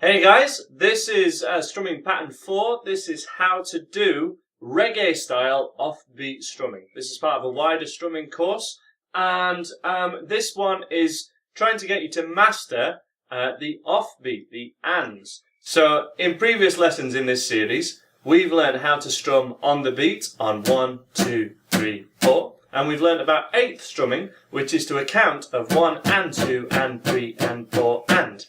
Hey guys, this is strumming pattern 4. This is how to do reggae style offbeat strumming. This is part of a wider strumming course, and this one is trying to get you to master the offbeat, the ands. So in previous lessons in this series, we've learned how to strum on the beat on 1, 2, 3, 4. And we've learned about eighth strumming, which is to a count of 1 and 2 and 3 and 4 and.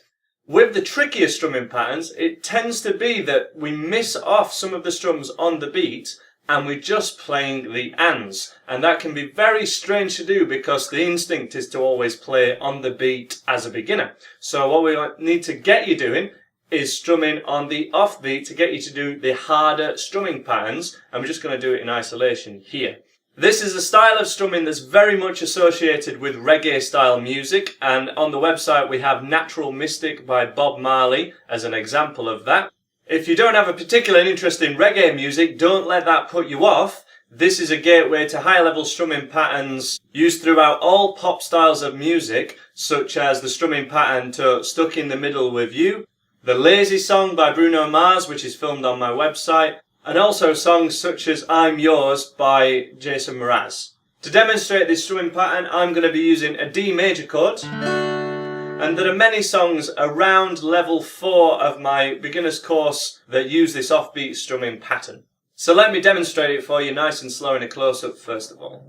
With the trickier strumming patterns, it tends to be that we miss off some of the strums on the beat and we're just playing the ands. And that can be very strange to do because the instinct is to always play on the beat as a beginner. So what we need to get you doing is strumming on the offbeat to get you to do the harder strumming patterns, and we're just going to do it in isolation here. This is a style of strumming that's very much associated with reggae style music, and on the website we have Natural Mystic by Bob Marley as an example of that. If you don't have a particular interest in reggae music, don't let that put you off. This is a gateway to higher level strumming patterns used throughout all pop styles of music, such as the strumming pattern to Stuck in the Middle with You, the Lazy Song by Bruno Mars, which is filmed on my website, and also songs such as I'm Yours by Jason Mraz. To demonstrate this strumming pattern, I'm going to be using a D major chord, and there are many songs around level 4 of my beginner's course that use this offbeat strumming pattern. So let me demonstrate it for you nice and slow in a close-up first of all.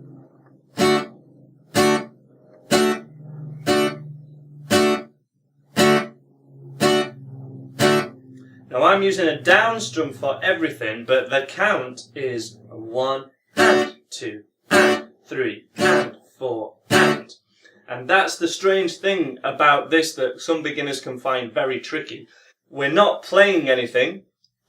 Now I'm using a down strum for everything, but the count is 1 and 2 and 3 and 4 and. And that's the strange thing about this that some beginners can find very tricky. We're not playing anything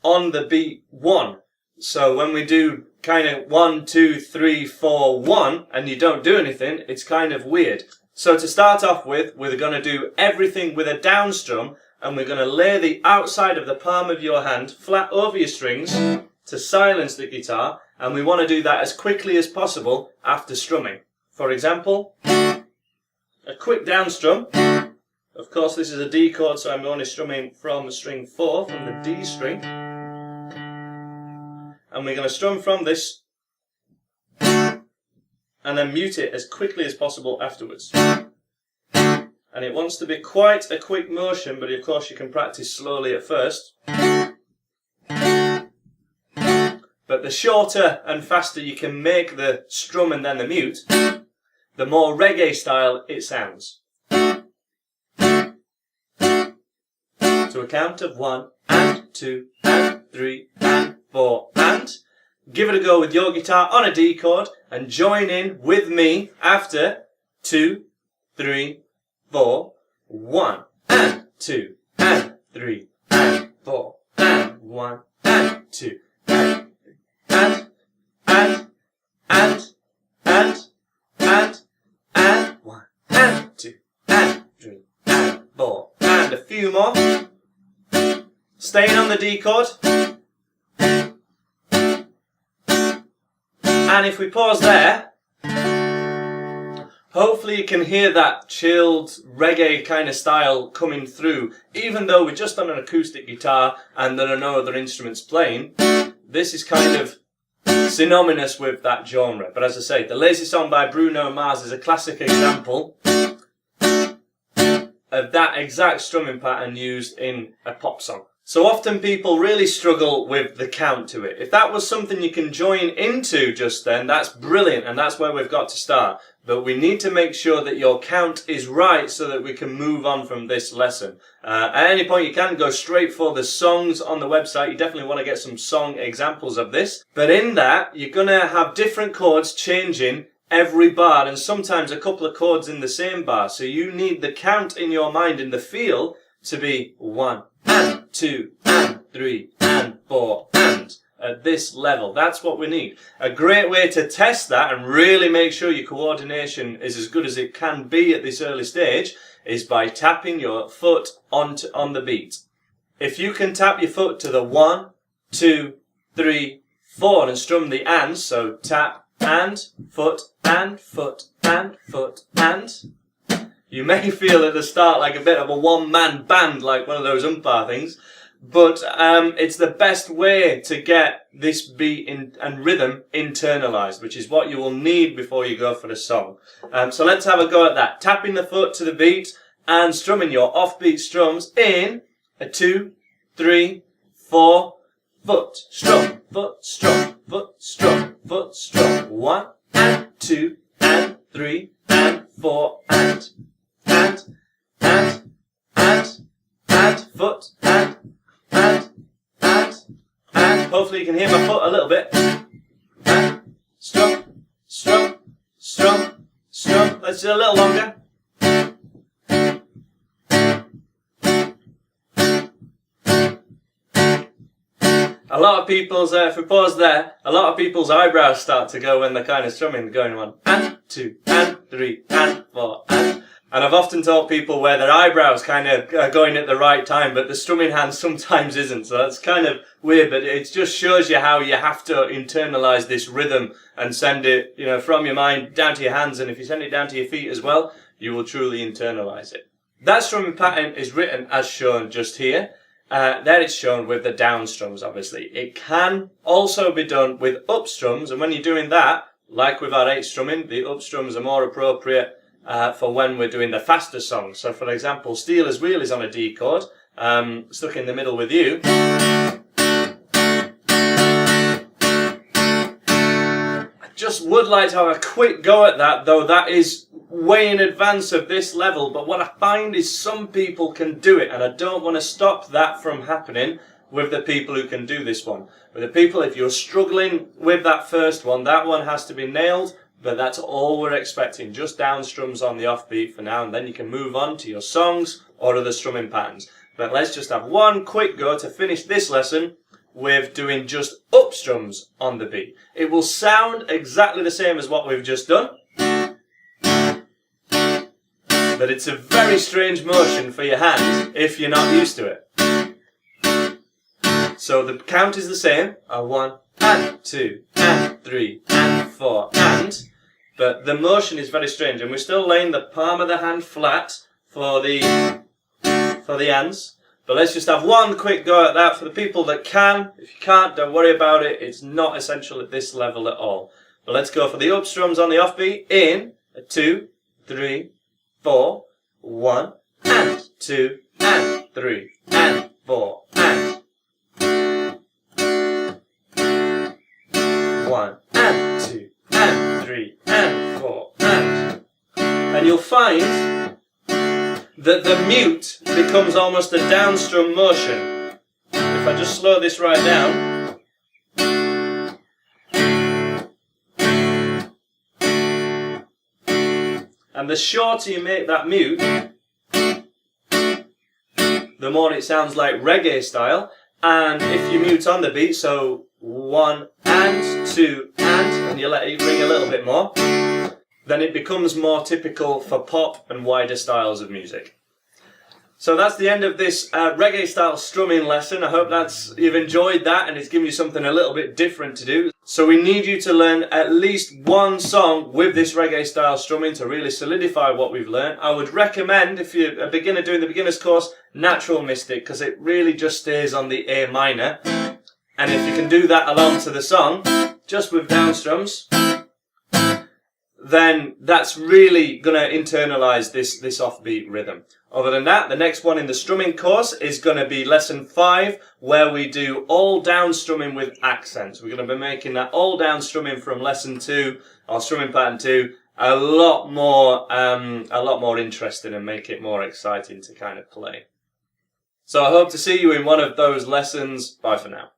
on the beat 1. So when we do kind of 1, 2, 3, 4, 1 and you don't do anything, it's kind of weird. So to start off with, we're going to do everything with a down strum, and we're going to lay the outside of the palm of your hand flat over your strings to silence the guitar, and we want to do that as quickly as possible after strumming. For example, a quick down strum. Of course this is a D chord, so I'm only strumming from string 4, from the D string. And we're going to strum from this and then mute it as quickly as possible afterwards. And it wants to be quite a quick motion, but of course you can practice slowly at first. But the shorter and faster you can make the strum and then the mute, the more reggae style it sounds. To a count of 1 and 2 and 3 and 4 and. Give it a go with your guitar on a D chord and join in with me after 2, 3, 4, 1 and 2 and 3 and 4 and 1 and 2 and 3 and 1 and 2 and 3 and 4 and a few more. Staying on the D chord. And if we pause there, hopefully you can hear that chilled reggae kind of style coming through. Even though we're just on an acoustic guitar and there are no other instruments playing, this is kind of synonymous with that genre. But as I say, the Lazy Song by Bruno Mars is a classic example of that exact strumming pattern used in a pop song. So often people really struggle with the count to it. If that was something you can join into just then, that's brilliant, and that's where we've got to start. But we need to make sure that your count is right so that we can move on from this lesson. At any point you can go straight for the songs on the website. You definitely want to get some song examples of this. But in that, you're going to have different chords changing every bar, and sometimes a couple of chords in the same bar. So you need the count in your mind and the feel to be 1 and 2 and 3 and 4 and at this level. That's what we need. A great way to test that and really make sure your coordination is as good as it can be at this early stage is by tapping your foot on the beat. If you can tap your foot to the 1, 2, 3, 4 and strum the ands, so tap and foot and foot and foot and, You may feel at the start like a bit of a one-man band, like one of those umpire things, but it's the best way to get this beat and rhythm internalized, which is what you will need before you go for the song. So let's have a go at that. Tapping the foot to the beat and strumming your offbeat strums in a 2, 3, 4, foot, strum, foot, strum, foot, strum, foot, strum. 1 and 2 and 3 and 4 and foot and hopefully you can hear my foot a little bit. And strum, strum, strum, strum. Let's do a little longer. A lot of people's, if we pause there, a lot of people's eyebrows start to go when they're kind of strumming, going 1 and 2 and 3 and 4 and I've often taught people where their eyebrows kind of are going at the right time, but the strumming hand sometimes isn't, so that's kind of weird, but it just shows you how you have to internalize this rhythm and send it, you know, from your mind down to your hands, and if you send it down to your feet as well, you will truly internalize it. That strumming pattern is written as shown just here. There it's shown with the down strums, obviously. It can also be done with up strums, and when you're doing that, like with our 8 strumming, the up strums are more appropriate for when we're doing the faster songs. So for example, Steelers Wheel is on a D chord, stuck in the middle with you. I just would like to have a quick go at that, though that is way in advance of this level, but what I find is some people can do it, and I don't want to stop that from happening with the people who can do this one. With the people, if you're struggling with that first one, that one has to be nailed, but that's all we're expecting, just down strums on the offbeat for now, and then you can move on to your songs or other strumming patterns. But let's just have one quick go to finish this lesson with doing just up strums on the beat. It will sound exactly the same as what we've just done, but it's a very strange motion for your hand if you're not used to it. So the count is the same, 1 and 2 and 3 and 4 and, but the motion is very strange, and we're still laying the palm of the hand flat for the hands. But let's just have one quick go at that for the people that can. If you can't, don't worry about it. It's not essential at this level at all. But let's go for the up strums on the offbeat in a 2, 3, 4, 1 and 2 and 3 and 4 and 1 and 2 and 3 and 4 and you'll find that the mute becomes almost a downstrum motion. If I just slow this right down, and the shorter you make that mute, the more it sounds like reggae style. And if you mute on the beat, so 1 and 2 and you let it ring a little bit more, then it becomes more typical for pop and wider styles of music. So that's the end of this reggae style strumming lesson. I hope you've enjoyed that and it's given you something a little bit different to do. So we need you to learn at least one song with this reggae style strumming to really solidify what we've learned. I would recommend, if you're a beginner doing the beginner's course, Natural Mystic, because it really just stays on the A minor. And if you can do that along to the song, just with down strums, then that's really going to internalize this offbeat rhythm. Other than that, the next one in the strumming course is going to be lesson 5, where we do all down strumming with accents. We're going to be making that all down strumming from lesson 2, or strumming pattern 2, a lot more interesting and make it more exciting to kind of play. So I hope to see you in one of those lessons. Bye for now.